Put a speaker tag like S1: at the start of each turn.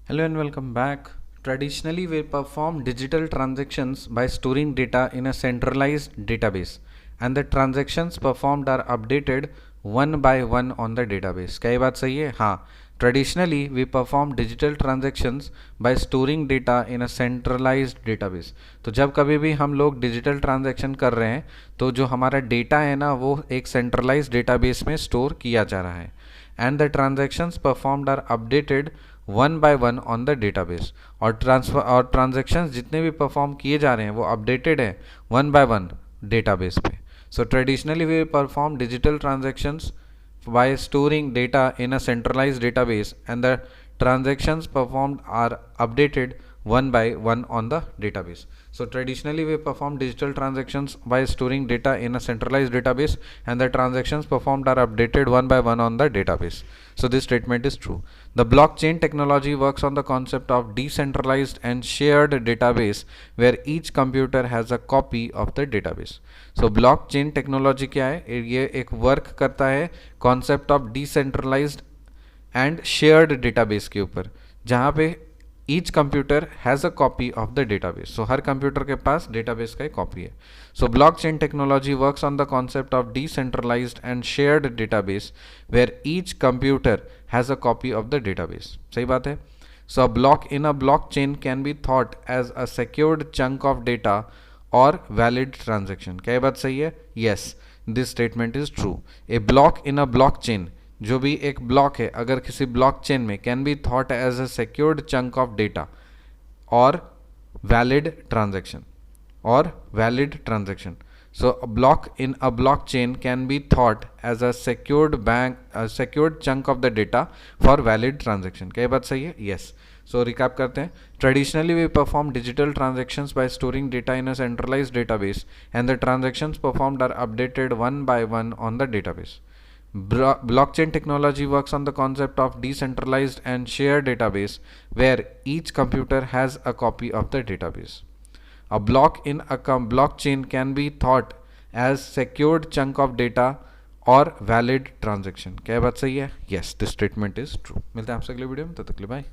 S1: Hello and welcome back. Traditionally, we perform digital transactions by storing data in a centralized database, and the transactions performed are updated one by one on the database. क्या ये बात सही है? हाँ. Traditionally, we perform digital transactions by storing data in a centralized database. तो जब कभी भी हम लोग डिजिटल ट्रांजैक्शन कर रहे हैं तो जो हमारा डेटा है ना वो एक सेंट्रलाइज डेटाबेस में स्टोर किया जा रहा है, and the transactions performed are updated one by one on the database. और ट्रांजैक्शंस जितने भी परफॉर्म किए जा रहे हैं वो अपडेटेड है वन बाय वन डेटाबेस पे. So traditionally we perform digital transactions by storing data in a centralized database, and the transactions performed are updated one by one on the database. So traditionally we perform digital transactions by storing data in a centralized database, and the transactions performed are updated one by one on the database. So this statement is true. The blockchain technology works on the concept of decentralized and shared database where each computer has a copy of the database. So blockchain technology क्या है? ये एक work करता है concept of decentralised and shared database के ऊपर, जहाँ पे each computer has a copy of the database. So हर कंप्यूटर के पास डेटाबेस का एक कॉपी है. So blockchain technology works on the concept of decentralised and shared database where each computer has a copy of the database. सही बात है. So a block in a blockchain can be thought as a secured chunk of data और valid transaction. क्या ये बात सही है? Yes, this statement is true. A block in a blockchain, जो भी एक ब्लॉक है अगर किसी ब्लॉकचेन में, can be thought as a secured chunk of data और valid transaction So a block in a blockchain can be thought as a secured chunk of the data for valid transaction. क्या ये बात सही है? Yes. So recap करते हैं. Traditionally we perform digital transactions by storing data in a centralized database, and the transactions performed are updated one by one on the database. Blockchain technology works on the concept of decentralized and shared database where each computer has a copy of the database. A block in a blockchain can be thought as secured chunk of data और valid transaction. क्या बात सही है? Yes, this statement is true. मिलते हैं आपसे अगले video में, तब तक के लिए बाय.